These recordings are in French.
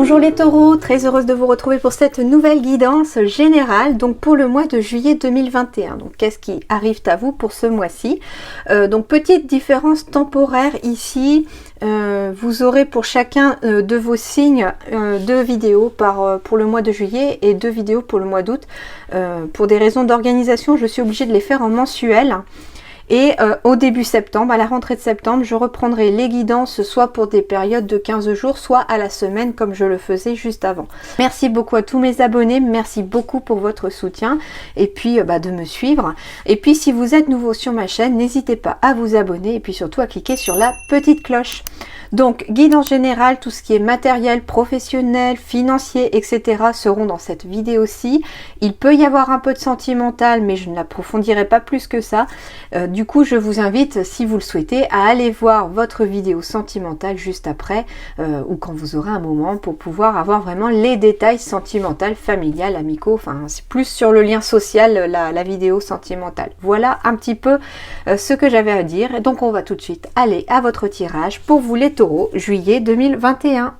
Bonjour les taureaux, très heureuse de vous retrouver pour cette nouvelle guidance générale, donc pour le mois de juillet 2021. Donc qu'est-ce qui arrive à vous pour ce mois-ci? Donc petite différence temporaire ici, vous aurez pour chacun de vos signes 2 vidéos pour le mois de juillet et 2 vidéos pour le mois d'août. Pour des raisons d'organisation, je suis obligée de les faire en mensuel. Et au début septembre, à la rentrée de septembre, je reprendrai les guidances soit pour des périodes de 15 jours, soit à la semaine comme je le faisais juste avant. Merci beaucoup à tous mes abonnés, merci beaucoup pour votre soutien et puis de me suivre. Et puis si vous êtes nouveau sur ma chaîne, n'hésitez pas à vous abonner et puis surtout à cliquer sur la petite cloche. Donc guidance générale, tout ce qui est matériel, professionnel, financier, etc. seront dans cette vidéo-ci. Il peut y avoir un peu de sentimental, mais je ne l'approfondirai pas plus que ça. Du coup, je vous invite, si vous le souhaitez, à aller voir votre vidéo sentimentale juste après, ou quand vous aurez un moment, pour pouvoir avoir vraiment les détails sentimentaux, familial, amicaux. Enfin, c'est plus sur le lien social, la vidéo sentimentale. Voilà un petit peu ce que j'avais à dire. Et donc, on va tout de suite aller à votre tirage pour vous les taureaux, juillet 2021.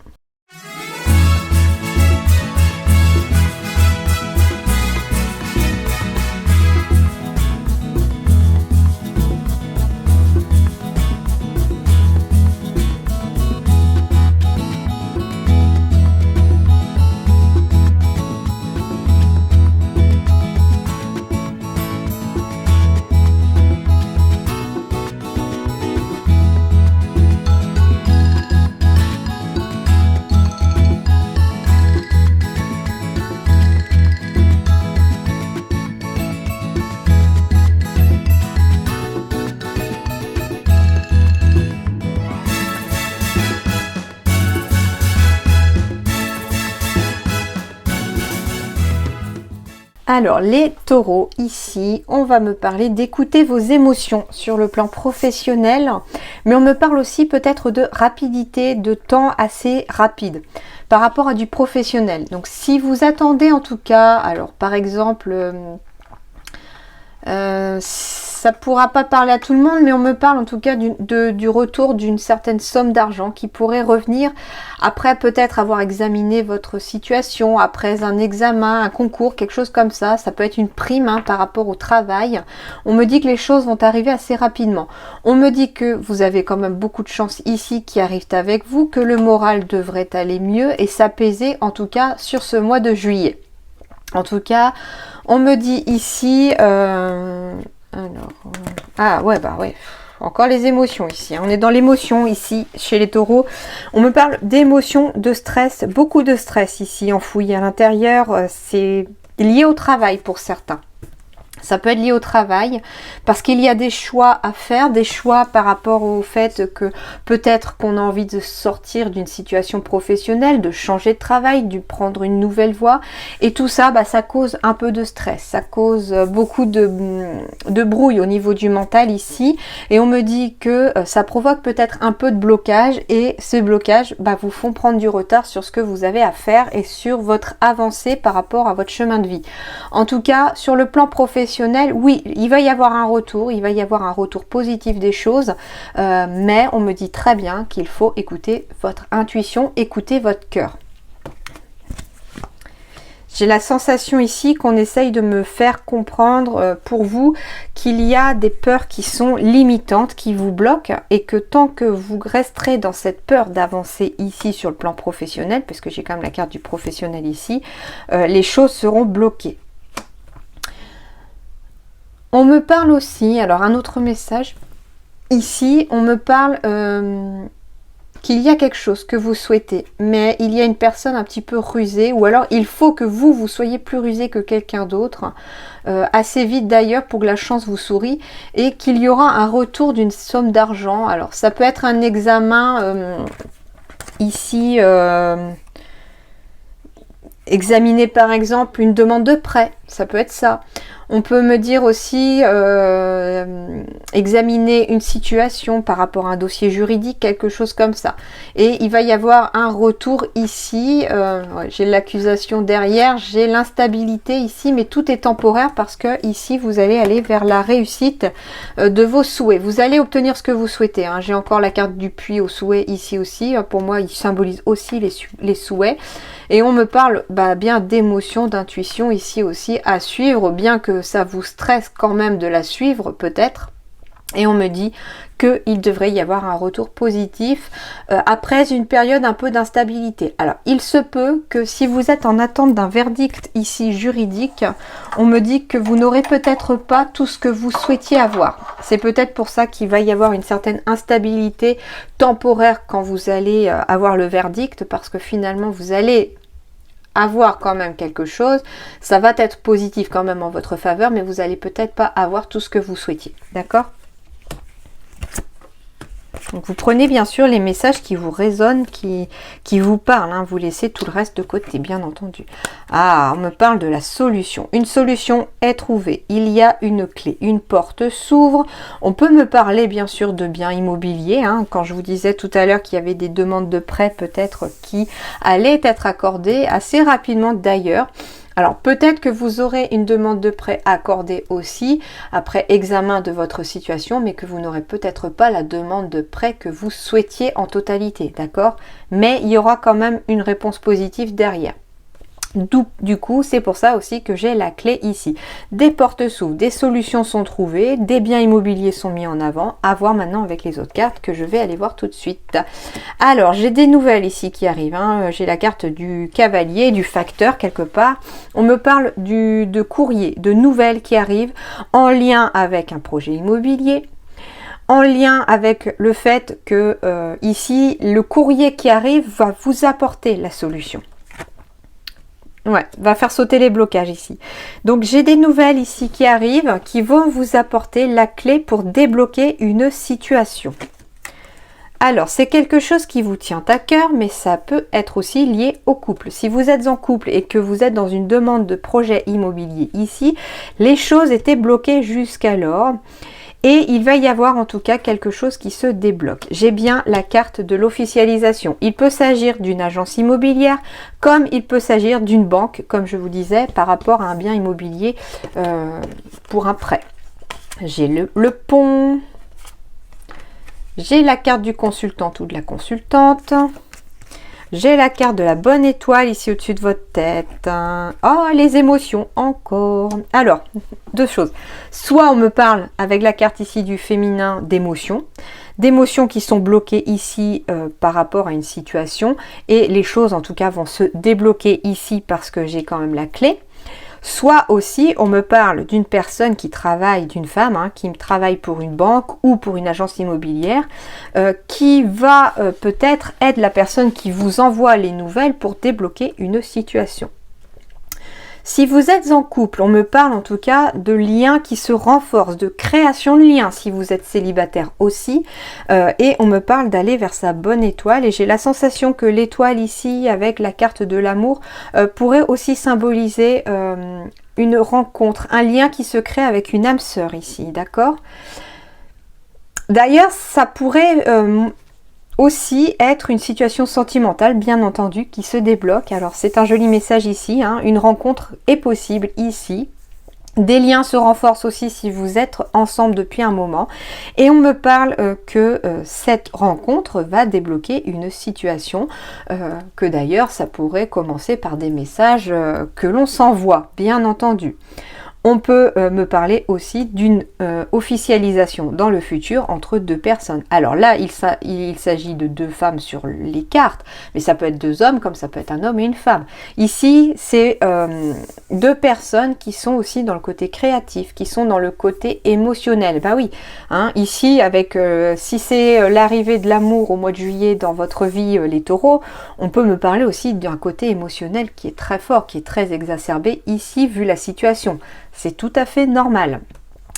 Alors les taureaux, ici on va me parler d'écouter vos émotions sur le plan professionnel, mais on me parle aussi peut-être de rapidité, de temps assez rapide par rapport à du professionnel. Donc si vous attendez en tout cas, alors par exemple ça pourra pas parler à tout le monde, mais on me parle en tout cas du retour d'une certaine somme d'argent qui pourrait revenir après peut-être avoir examiné votre situation, après un examen, un concours, quelque chose comme ça. Ça peut être une prime par rapport au travail. On me dit que les choses vont arriver assez rapidement. On me dit que vous avez quand même beaucoup de chance ici qui arrivent avec vous, que le moral devrait aller mieux et s'apaiser en tout cas sur ce mois de juillet. En tout cas, on me dit ici... encore les émotions ici. On est dans l'émotion ici, chez les taureaux. On me parle d'émotions, de stress, beaucoup de stress ici, enfoui à l'intérieur. C'est lié au travail pour certains. Ça peut être lié au travail parce qu'il y a des choix à faire, des choix par rapport au fait que peut-être qu'on a envie de sortir d'une situation professionnelle, de changer de travail, de prendre une nouvelle voie. Et tout ça, ça cause un peu de stress, ça cause beaucoup de brouille au niveau du mental ici. Et on me dit que ça provoque peut-être un peu de blocage et ces blocages vous font prendre du retard sur ce que vous avez à faire et sur votre avancée par rapport à votre chemin de vie. En tout cas, sur le plan professionnel, oui, il va y avoir un retour positif des choses, mais on me dit très bien qu'il faut écouter votre intuition, écouter votre cœur. J'ai la sensation ici qu'on essaye de me faire comprendre pour vous qu'il y a des peurs qui sont limitantes, qui vous bloquent et que tant que vous resterez dans cette peur d'avancer ici sur le plan professionnel, parce que j'ai quand même la carte du professionnel ici, les choses seront bloquées. On me parle aussi, alors un autre message, ici on me parle qu'il y a quelque chose que vous souhaitez, mais il y a une personne un petit peu rusée, ou alors il faut que vous soyez plus rusé que quelqu'un d'autre, assez vite d'ailleurs pour que la chance vous sourie, et qu'il y aura un retour d'une somme d'argent. Alors ça peut être un examen ici... examiner par exemple une demande de prêt, ça peut être ça. On peut me dire aussi examiner une situation par rapport à un dossier juridique, quelque chose comme ça. Et il va y avoir un retour ici. Ouais, j'ai l'accusation derrière, j'ai l'instabilité ici, mais tout est temporaire parce que ici vous allez aller vers la réussite de vos souhaits. Vous allez obtenir ce que vous souhaitez. Hein. J'ai encore la carte du puits au souhait ici aussi. Pour moi, il symbolise aussi les souhaits. Et on me parle bien d'émotion, d'intuition ici aussi à suivre, bien que ça vous stresse quand même de la suivre peut-être. Et on me dit qu'il devrait y avoir un retour positif après une période un peu d'instabilité. Alors, il se peut que si vous êtes en attente d'un verdict ici juridique, on me dit que vous n'aurez peut-être pas tout ce que vous souhaitiez avoir. C'est peut-être pour ça qu'il va y avoir une certaine instabilité temporaire quand vous allez avoir le verdict, parce que finalement, vous allez avoir quand même quelque chose. Ça va être positif quand même en votre faveur, mais vous n'allez peut-être pas avoir tout ce que vous souhaitiez. D'accord ? Donc vous prenez bien sûr les messages qui vous résonnent, qui vous parlent, hein. Vous laissez tout le reste de côté, bien entendu. Ah, on me parle de la solution. Une solution est trouvée. Il y a une clé, une porte s'ouvre. On peut me parler bien sûr de biens immobiliers. Hein. Quand je vous disais tout à l'heure qu'il y avait des demandes de prêt peut-être qui allaient être accordées assez rapidement d'ailleurs. Alors peut-être que vous aurez une demande de prêt accordée aussi après examen de votre situation, mais que vous n'aurez peut-être pas la demande de prêt que vous souhaitiez en totalité, d'accord? Mais il y aura quand même une réponse positive derrière. Du coup, c'est pour ça aussi que j'ai la clé ici. Des portes s'ouvrent, des solutions sont trouvées, des biens immobiliers sont mis en avant. À voir maintenant avec les autres cartes que je vais aller voir tout de suite. Alors, j'ai des nouvelles ici qui arrivent. Hein. J'ai la carte du cavalier, du facteur quelque part. On me parle de courrier, de nouvelles qui arrivent en lien avec un projet immobilier. En lien avec le fait que ici, le courrier qui arrive va vous apporter la solution. Ouais, va faire sauter les blocages ici. Donc j'ai des nouvelles ici qui arrivent, qui vont vous apporter la clé pour débloquer une situation. Alors, c'est quelque chose qui vous tient à cœur, mais ça peut être aussi lié au couple. Si vous êtes en couple et que vous êtes dans une demande de projet immobilier ici, les choses étaient bloquées jusqu'alors. Et il va y avoir en tout cas quelque chose qui se débloque. J'ai bien la carte de l'officialisation. Il peut s'agir d'une agence immobilière, comme il peut s'agir d'une banque, comme je vous disais, par rapport à un bien immobilier pour un prêt. J'ai le pont. J'ai la carte du consultant ou de la consultante. J'ai la carte de la bonne étoile ici au-dessus de votre tête. Oh, les émotions, encore. Alors, deux choses. Soit on me parle, avec la carte ici du féminin, d'émotions qui sont bloquées ici par rapport à une situation. Et les choses, en tout cas, vont se débloquer ici parce que j'ai quand même la clé. Soit aussi, on me parle d'une personne qui travaille, d'une femme qui travaille pour une banque ou pour une agence immobilière, qui va peut-être être la personne qui vous envoie les nouvelles pour débloquer une situation. Si vous êtes en couple, on me parle en tout cas de liens qui se renforcent, de création de liens si vous êtes célibataire aussi. Et on me parle d'aller vers sa bonne étoile. Et j'ai la sensation que l'étoile ici, avec la carte de l'amour, pourrait aussi symboliser une rencontre, un lien qui se crée avec une âme sœur ici, d'accord? D'ailleurs, ça pourrait aussi être une situation sentimentale, bien entendu, qui se débloque. Alors c'est un joli message ici, une rencontre est possible ici. Des liens se renforcent aussi si vous êtes ensemble depuis un moment. Et on me parle que cette rencontre va débloquer une situation, que d'ailleurs ça pourrait commencer par des messages que l'on s'envoie, bien entendu. On peut me parler aussi d'une officialisation dans le futur entre deux personnes. Alors là, il s'agit de deux femmes sur les cartes, mais ça peut être deux hommes comme ça peut être un homme et une femme. Ici, c'est deux personnes qui sont aussi dans le côté créatif, qui sont dans le côté émotionnel. Bah oui, ici, avec si c'est l'arrivée de l'amour au mois de juillet dans votre vie, les taureaux, on peut me parler aussi d'un côté émotionnel qui est très fort, qui est très exacerbé ici, vu la situation. C'est tout à fait normal.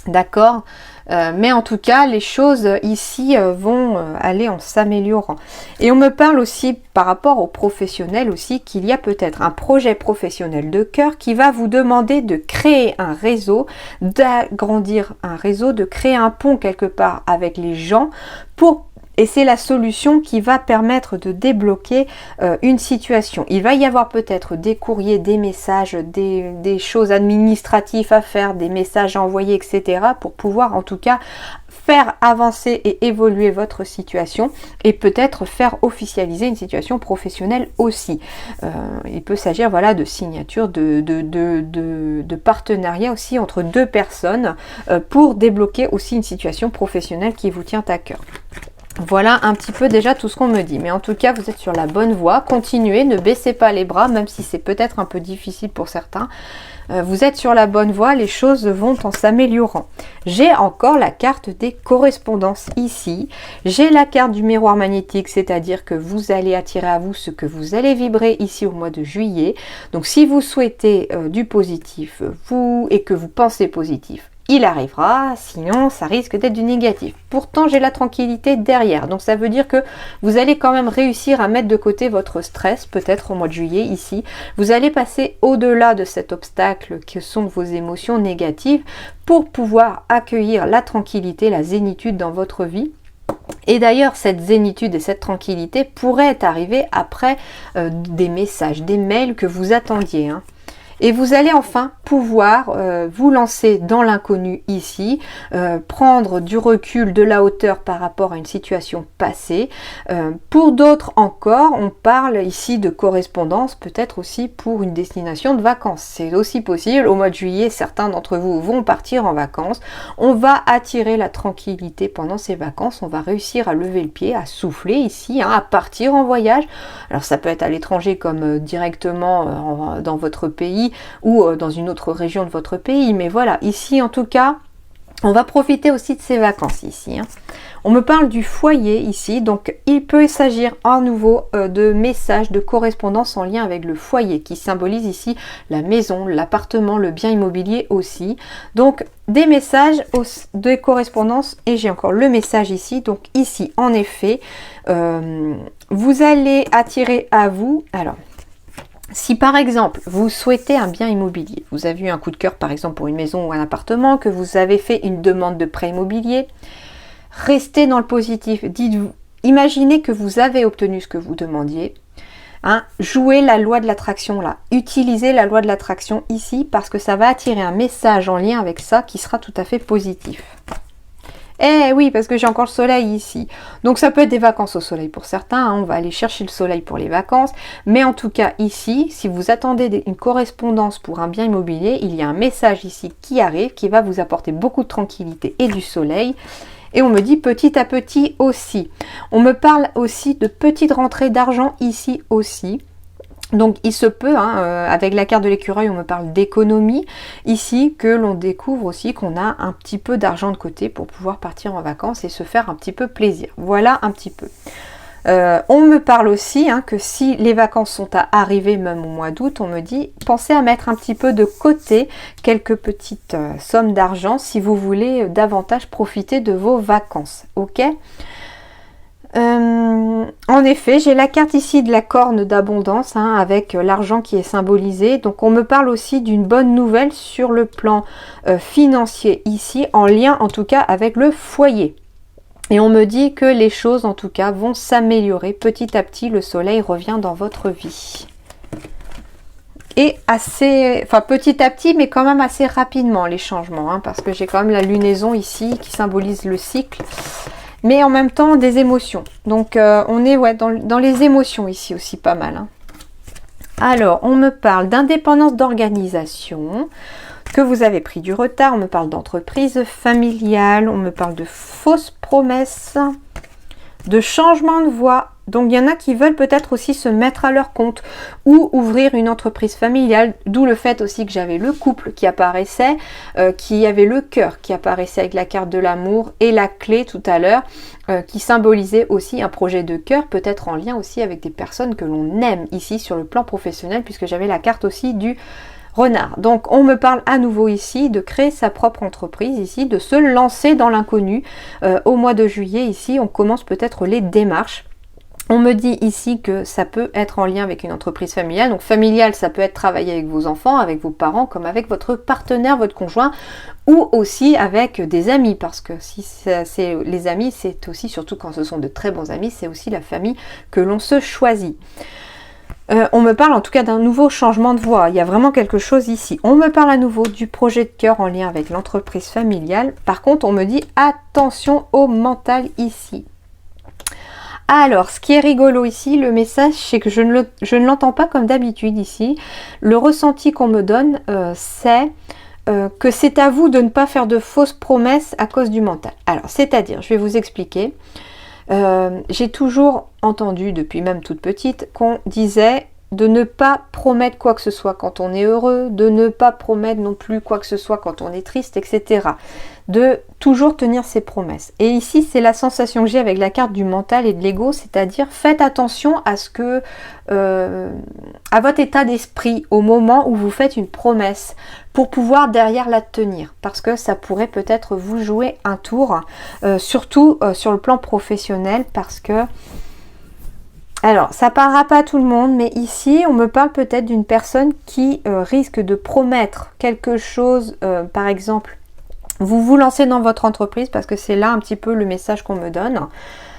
D'accord? Mais en tout cas, les choses ici vont aller en s'améliorant. Et on me parle aussi par rapport aux professionnels aussi qu'il y a peut-être un projet professionnel de cœur qui va vous demander de créer un réseau, d'agrandir un réseau, de créer un pont quelque part avec les gens et c'est la solution qui va permettre de débloquer une situation. Il va y avoir peut-être des courriers, des messages, des choses administratives à faire, des messages à envoyer, etc. pour pouvoir en tout cas faire avancer et évoluer votre situation et peut-être faire officialiser une situation professionnelle aussi. Il peut s'agir voilà, de signature, de partenariat aussi entre deux personnes pour débloquer aussi une situation professionnelle qui vous tient à cœur. Voilà un petit peu déjà tout ce qu'on me dit. Mais en tout cas, vous êtes sur la bonne voie. Continuez, ne baissez pas les bras, même si c'est peut-être un peu difficile pour certains. Vous êtes sur la bonne voie, les choses vont en s'améliorant. J'ai encore la carte des correspondances ici. J'ai la carte du miroir magnétique, c'est-à-dire que vous allez attirer à vous ce que vous allez vibrer ici au mois de juillet. Donc si vous souhaitez du positif et que vous pensez positif, il arrivera, sinon ça risque d'être du négatif. Pourtant, j'ai la tranquillité derrière. Donc ça veut dire que vous allez quand même réussir à mettre de côté votre stress, peut-être au mois de juillet ici. Vous allez passer au-delà de cet obstacle que sont vos émotions négatives pour pouvoir accueillir la tranquillité, la zénitude dans votre vie. Et d'ailleurs, cette zénitude et cette tranquillité pourraient arriver après des messages, des mails que vous attendiez. Et vous allez enfin pouvoir vous lancer dans l'inconnu ici, prendre du recul, de la hauteur par rapport à une situation passée. Pour d'autres encore, on parle ici de correspondance, peut-être aussi pour une destination de vacances. C'est aussi possible. Au mois de juillet, certains d'entre vous vont partir en vacances. On va attirer la tranquillité pendant ces vacances. On va réussir à lever le pied, à souffler ici, à partir en voyage. Alors ça peut être à l'étranger comme directement dans votre pays, ou dans une autre région de votre pays, mais voilà, ici en tout cas, on va profiter aussi de ces vacances ici. On me parle du foyer ici, donc il peut s'agir à nouveau de messages, de correspondance en lien avec le foyer, qui symbolise ici la maison, l'appartement, le bien immobilier aussi. Donc des messages, des correspondances, et j'ai encore le message ici, donc ici en effet, vous allez attirer à vous, alors, si par exemple vous souhaitez un bien immobilier, vous avez eu un coup de cœur par exemple pour une maison ou un appartement, que vous avez fait une demande de prêt immobilier, restez dans le positif, dites-vous, imaginez que vous avez obtenu ce que vous demandiez, jouez la loi de l'attraction là, utilisez la loi de l'attraction ici parce que ça va attirer un message en lien avec ça qui sera tout à fait positif. Eh oui, parce que j'ai encore le soleil ici. Donc ça peut être des vacances au soleil pour certains, on va aller chercher le soleil pour les vacances. Mais en tout cas ici, si vous attendez une correspondance pour un bien immobilier, il y a un message ici qui arrive, qui va vous apporter beaucoup de tranquillité et du soleil. Et on me dit petit à petit aussi. On me parle aussi de petites rentrées d'argent ici aussi. Donc il se peut, avec la carte de l'écureuil, on me parle d'économie ici, que l'on découvre aussi qu'on a un petit peu d'argent de côté pour pouvoir partir en vacances et se faire un petit peu plaisir. Voilà un petit peu. On me parle aussi que si les vacances sont à arriver même au mois d'août, on me dit pensez à mettre un petit peu de côté quelques petites sommes d'argent si vous voulez davantage profiter de vos vacances. Ok ? En effet, j'ai la carte ici de la corne d'abondance avec l'argent qui est symbolisé. Donc on me parle aussi d'une bonne nouvelle sur le plan financier ici, en lien en tout cas avec le foyer. Et on me dit que les choses en tout cas vont s'améliorer petit à petit. Le soleil revient dans votre vie. Et petit à petit, mais quand même assez rapidement les changements, parce que j'ai quand même la lunaison ici qui symbolise le cycle. Mais en même temps des émotions. Donc on est dans les émotions ici aussi pas mal. Alors on me parle d'indépendance d'organisation, que vous avez pris du retard, on me parle d'entreprise familiale, on me parle de fausses promesses, de changement de voie. Donc il y en a qui veulent peut-être aussi se mettre à leur compte ou ouvrir une entreprise familiale, d'où le fait aussi que j'avais le couple qui apparaissait, qui avait le cœur qui apparaissait avec la carte de l'amour et la clé tout à l'heure, qui symbolisait aussi un projet de cœur, peut-être en lien aussi avec des personnes que l'on aime ici sur le plan professionnel, puisque j'avais la carte aussi du Renard. Donc on me parle à nouveau ici de créer sa propre entreprise ici, de se lancer dans l'inconnu. Au mois de juillet ici, on commence peut-être les démarches. On me dit ici que ça peut être en lien avec une entreprise familiale. Donc familiale, ça peut être travailler avec vos enfants, avec vos parents, comme avec votre partenaire, votre conjoint, ou aussi avec des amis. Parce que si c'est les amis, c'est aussi, surtout quand ce sont de très bons amis, c'est aussi la famille que l'on se choisit. On me parle en tout cas d'un nouveau changement de voie. Il y a vraiment quelque chose ici. On me parle à nouveau du projet de cœur en lien avec l'entreprise familiale. Par contre, on me dit attention au mental ici. Alors, ce qui est rigolo ici, le message, c'est que je ne l'entends pas comme d'habitude ici. Le ressenti qu'on me donne, c'est que c'est à vous de ne pas faire de fausses promesses à cause du mental. Alors, c'est-à-dire, je vais vous expliquer. J'ai toujours entendu, depuis même toute petite, qu'on disait de ne pas promettre quoi que ce soit quand on est heureux, de ne pas promettre non plus quoi que ce soit quand on est triste, etc. De toujours tenir ses promesses. Et ici, c'est la sensation que j'ai avec la carte du mental et de l'ego, c'est-à-dire faites attention à ce que, à votre état d'esprit au moment où vous faites une promesse pour pouvoir derrière la tenir, parce que ça pourrait peut-être vous jouer un tour, surtout sur le plan professionnel, parce que alors, ça parlera pas à tout le monde, mais ici, on me parle peut-être d'une personne qui risque de promettre quelque chose, par exemple, vous vous lancez dans votre entreprise, parce que c'est là un petit peu le message qu'on me donne.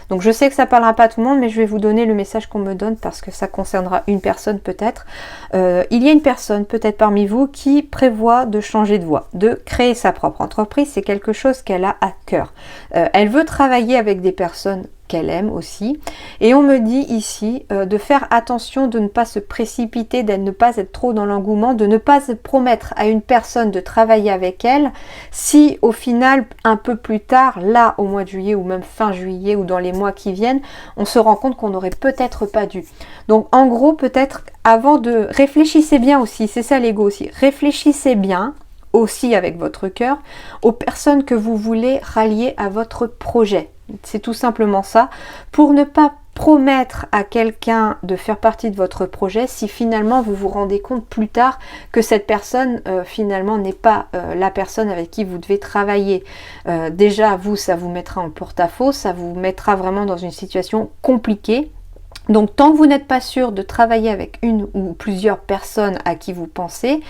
Donc je sais que ça parlera pas à tout le monde, mais je vais vous donner le message qu'on me donne parce que ça concernera une personne peut-être. Il y a une personne peut-être parmi vous qui prévoit de changer de voie, de créer sa propre entreprise. C'est quelque chose qu'elle a à cœur. Elle veut travailler avec des personnes qu'elle aime aussi. Et on me dit ici de faire attention, de ne pas se précipiter, de ne pas être trop dans l'engouement, de ne pas se promettre à une personne de travailler avec elle si au final, un peu plus tard, là au mois de juillet ou même fin juillet ou dans les mois qui viennent, on se rend compte qu'on n'aurait peut-être pas dû. Donc en gros, peut-être avant de... Réfléchissez bien aussi, c'est ça l'ego aussi. Réfléchissez bien aussi avec votre cœur aux personnes que vous voulez rallier à votre projet. C'est tout simplement ça, pour ne pas promettre à quelqu'un de faire partie de votre projet si finalement vous vous rendez compte plus tard que cette personne finalement n'est pas la personne avec qui vous devez travailler. Déjà vous, ça vous mettra en porte-à-faux, ça vous mettra vraiment dans une situation compliquée. Donc tant que vous n'êtes pas sûr de travailler avec une ou plusieurs personnes à qui vous pensez,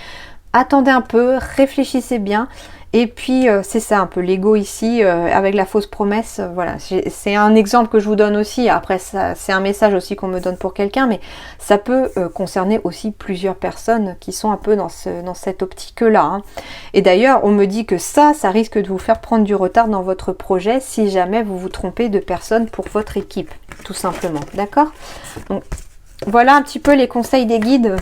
attendez un peu, réfléchissez bien. Et puis c'est ça un peu l'ego ici avec la fausse promesse, voilà, c'est un exemple que je vous donne aussi. Après c'est un message aussi qu'on me donne pour quelqu'un, mais ça peut concerner aussi plusieurs personnes qui sont un peu dans cette optique là, hein. Et d'ailleurs on me dit que ça risque de vous faire prendre du retard dans votre projet si jamais vous vous trompez de personne pour votre équipe, tout simplement, d'accord? Donc voilà un petit peu les conseils des guides.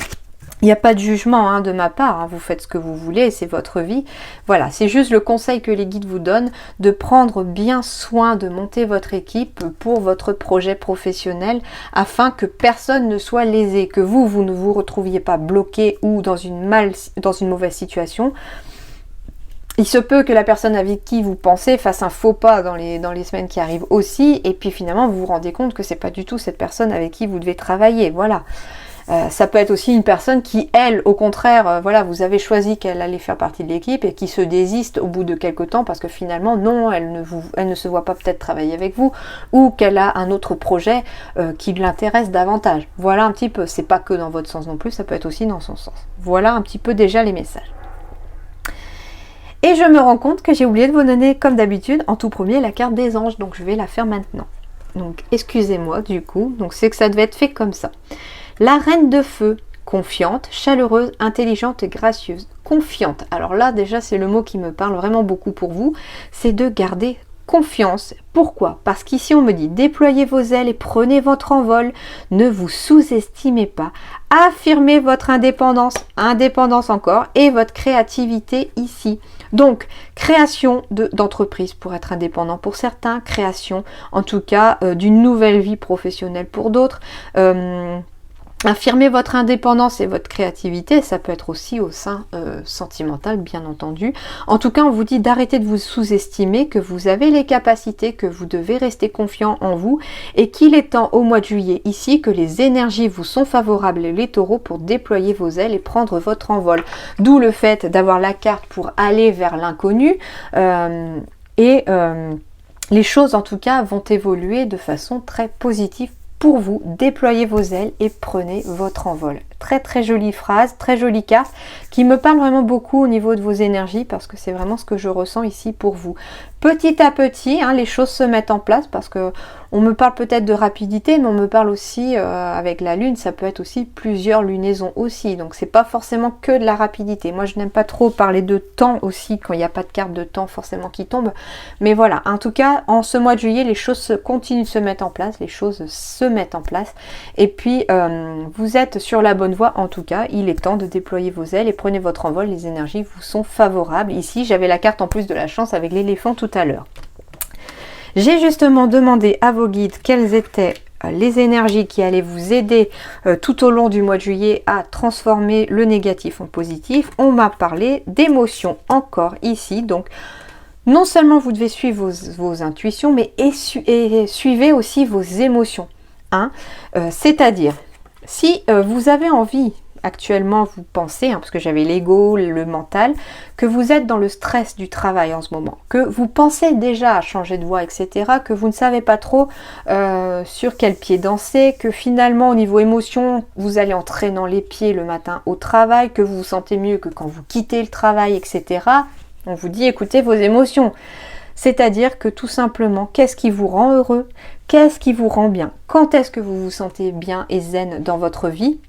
Il n'y a pas de jugement hein, de ma part, hein. Vous faites ce que vous voulez, c'est votre vie. Voilà, c'est juste le conseil que les guides vous donnent, de prendre bien soin de monter votre équipe pour votre projet professionnel, afin que personne ne soit lésé, que vous ne vous retrouviez pas bloqué ou dans une mauvaise situation. Il se peut que la personne avec qui vous pensez fasse un faux pas dans les semaines qui arrivent aussi, et puis finalement vous vous rendez compte que c'est pas du tout cette personne avec qui vous devez travailler, voilà. Ça peut être aussi une personne qui, elle, au contraire, voilà, vous avez choisi qu'elle allait faire partie de l'équipe et qui se désiste au bout de quelques temps parce que finalement, non, elle ne se voit pas peut-être travailler avec vous ou qu'elle a un autre projet qui l'intéresse davantage. Voilà un petit peu, c'est pas que dans votre sens non plus, ça peut être aussi dans son sens. Voilà un petit peu déjà les messages. Et je me rends compte que j'ai oublié de vous donner, comme d'habitude, en tout premier, la carte des anges, donc je vais la faire maintenant. Donc excusez-moi du coup, donc c'est que ça devait être fait comme ça. La reine de feu, confiante, chaleureuse, intelligente et gracieuse. Confiante, alors là déjà c'est le mot qui me parle vraiment beaucoup pour vous, c'est de garder confiance. Pourquoi? Parce qu'ici on me dit déployez vos ailes et prenez votre envol, ne vous sous-estimez pas, affirmez votre indépendance encore et votre créativité ici. Donc création d'entreprise pour être indépendant pour certains, création en tout cas d'une nouvelle vie professionnelle pour d'autres. Affirmer votre indépendance et votre créativité, ça peut être aussi au sein sentimental, bien entendu. En tout cas, on vous dit d'arrêter de vous sous-estimer, que vous avez les capacités, que vous devez rester confiant en vous et qu'il est temps au mois de juillet ici que les énergies vous sont favorables, les taureaux, pour déployer vos ailes et prendre votre envol. D'où le fait d'avoir la carte pour aller vers l'inconnu les choses en tout cas vont évoluer de façon très positive pour vous. Déployez vos ailes et prenez votre envol. Très très jolie phrase, très jolie carte qui me parle vraiment beaucoup au niveau de vos énergies parce que c'est vraiment ce que je ressens ici pour vous. Petit à petit, les choses se mettent en place parce que on me parle peut-être de rapidité, mais on me parle aussi avec la lune, ça peut être aussi plusieurs lunaisons aussi. Donc c'est pas forcément que de la rapidité. Moi je n'aime pas trop parler de temps aussi quand il n'y a pas de carte de temps forcément qui tombe. Mais voilà, en tout cas en ce mois de juillet, les choses continuent de se mettre en place, les choses se mettent en place. Et puis vous êtes sur la bonne voie en tout cas. Il est temps de déployer vos ailes et prenez votre envol. Les énergies vous sont favorables. Ici j'avais la carte en plus de la chance avec l'éléphant tout à l'heure. J'ai justement demandé à vos guides quelles étaient les énergies qui allaient vous aider tout au long du mois de juillet à transformer le négatif en positif. On m'a parlé d'émotions encore ici. Donc, non seulement vous devez suivre vos intuitions, mais suivez aussi vos émotions. C'est-à-dire, si vous avez envie... Actuellement, vous pensez, parce que j'avais l'ego, le mental, que vous êtes dans le stress du travail en ce moment, que vous pensez déjà à changer de voie, etc., que vous ne savez pas trop sur quel pied danser, que finalement, au niveau émotion, vous allez en traînant les pieds le matin au travail, que vous vous sentez mieux que quand vous quittez le travail, etc. On vous dit, écoutez vos émotions. C'est-à-dire que tout simplement, qu'est-ce qui vous rend heureux? Qu'est-ce qui vous rend bien? Quand est-ce que vous vous sentez bien et zen dans votre vie?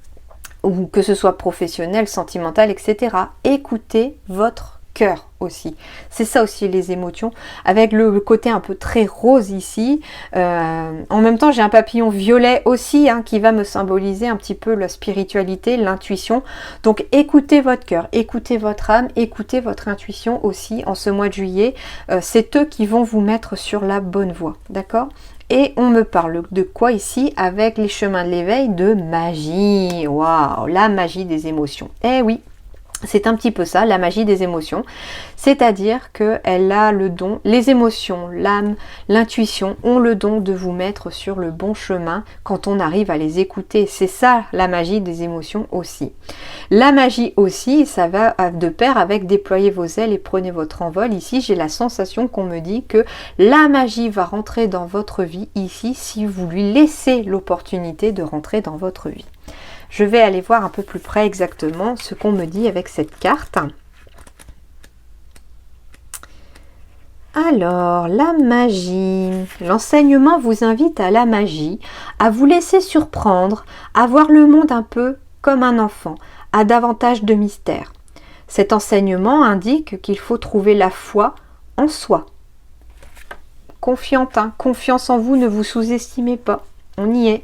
Ou que ce soit professionnel, sentimental, etc. Écoutez votre cœur aussi. C'est ça aussi les émotions, avec le côté un peu très rose ici. En même temps, j'ai un papillon violet aussi qui va me symboliser un petit peu la spiritualité, l'intuition. Donc écoutez votre cœur, écoutez votre âme, écoutez votre intuition aussi en ce mois de juillet. C'est eux qui vont vous mettre sur la bonne voie, d'accord ? Et on me parle de quoi ici avec les chemins de l'éveil? De magie. Waouh, la magie des émotions. Eh oui, c'est un petit peu ça, la magie des émotions. C'est-à-dire qu'elle a le don, les émotions, l'âme, l'intuition ont le don de vous mettre sur le bon chemin quand on arrive à les écouter. C'est ça la magie des émotions aussi. La magie aussi, ça va de pair avec déployer vos ailes et prenez votre envol. Ici, j'ai la sensation qu'on me dit que la magie va rentrer dans votre vie ici si vous lui laissez l'opportunité de rentrer dans votre vie. Je vais aller voir un peu plus près exactement ce qu'on me dit avec cette carte. Alors, la magie. L'enseignement vous invite à la magie, à vous laisser surprendre, à voir le monde un peu comme un enfant, à davantage de mystère. Cet enseignement indique qu'il faut trouver la foi en soi. Confiante, confiance en vous, ne vous sous-estimez pas, on y est.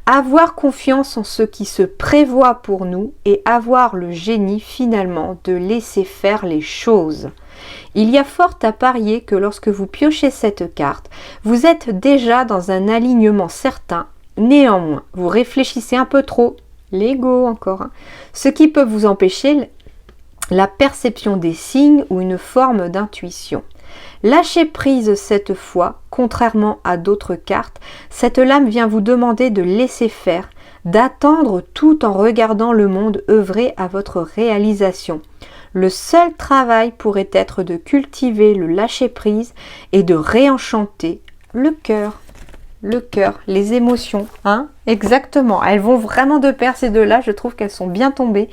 Avoir confiance en ce qui se prévoit pour nous et avoir le génie finalement de laisser faire les choses. Il y a fort à parier que lorsque vous piochez cette carte, vous êtes déjà dans un alignement certain. Néanmoins, vous réfléchissez un peu trop, l'ego encore, ce qui peut vous empêcher la perception des signes ou une forme d'intuition. Lâchez prise cette fois, contrairement à d'autres cartes, cette lame vient vous demander de laisser faire, d'attendre tout en regardant le monde œuvrer à votre réalisation. Le seul travail pourrait être de cultiver le lâcher-prise et de réenchanter le cœur. Le cœur, les émotions, exactement. Elles vont vraiment de pair ces deux-là, je trouve qu'elles sont bien tombées.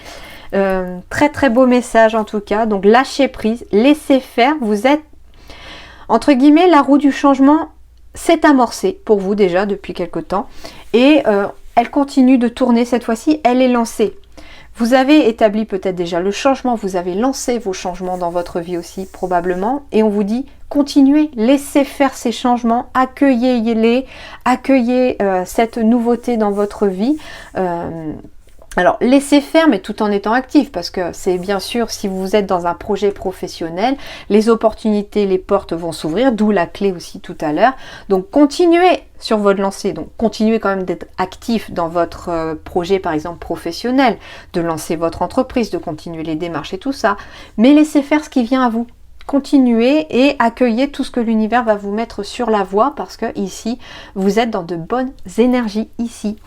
Très très beau message en tout cas. Donc lâchez prise, laissez faire, vous êtes, entre guillemets, la roue du changement s'est amorcée pour vous déjà depuis quelque temps. Et elle continue de tourner cette fois-ci, elle est lancée. Vous avez établi peut-être déjà le changement, vous avez lancé vos changements dans votre vie aussi probablement, et on vous dit continuez, laissez faire ces changements, accueillez-les, accueillez cette nouveauté dans votre vie. Alors, laissez faire, mais tout en étant actif, parce que c'est bien sûr, si vous êtes dans un projet professionnel, les opportunités, les portes vont s'ouvrir, d'où la clé aussi tout à l'heure. Donc, continuez sur votre lancée, donc continuez quand même d'être actif dans votre projet, par exemple, professionnel, de lancer votre entreprise, de continuer les démarches et tout ça, mais laissez faire ce qui vient à vous. Continuez et accueillez tout ce que l'univers va vous mettre sur la voie parce que ici, vous êtes dans de bonnes énergies ici.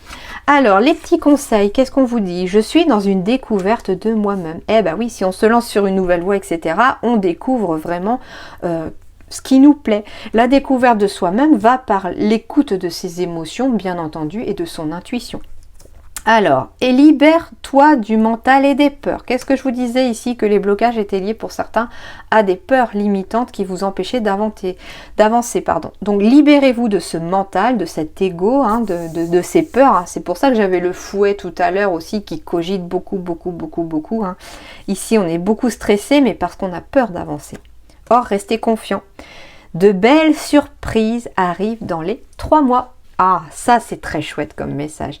Alors, les petits conseils, qu'est-ce qu'on vous dit? Je suis dans une découverte de moi-même. Eh ben oui, si on se lance sur une nouvelle voie, etc., on découvre vraiment ce qui nous plaît. La découverte de soi-même va par l'écoute de ses émotions, bien entendu, et de son intuition. Alors, et libère-toi du mental et des peurs. Qu'est-ce que je vous disais ici? Que les blocages étaient liés pour certains à des peurs limitantes qui vous empêchaient d'avancer. Donc, libérez-vous de ce mental, de cet ego, de ces peurs. Hein. C'est pour ça que j'avais le fouet tout à l'heure aussi qui cogite beaucoup. Hein. Ici, on est beaucoup stressé, mais parce qu'on a peur d'avancer. Or, restez confiant. De belles surprises arrivent dans les 3 mois. Ah, ça, c'est très chouette comme message.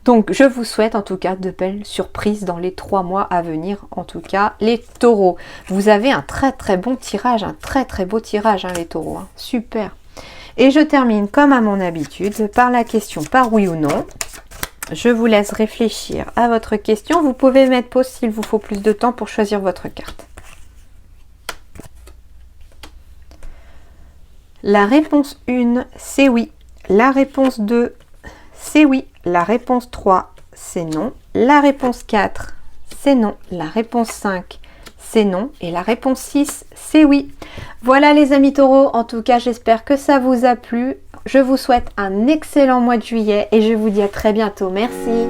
Donc, je vous souhaite en tout cas de belles surprises dans les 3 mois à venir. En tout cas, les taureaux. Vous avez un très bon tirage, un très beau tirage, hein, les taureaux. Hein. Super. Et je termine comme à mon habitude par la question par oui ou non. Je vous laisse réfléchir à votre question. Vous pouvez mettre pause s'il vous faut plus de temps pour choisir votre carte. La réponse 1, c'est oui. La réponse 2, c'est oui. La réponse 3, c'est non. La réponse 4, c'est non. La réponse 5, c'est non. Et la réponse 6, c'est oui. Voilà les amis taureaux, en tout cas j'espère que ça vous a plu. Je vous souhaite un excellent mois de juillet et je vous dis à très bientôt. Merci.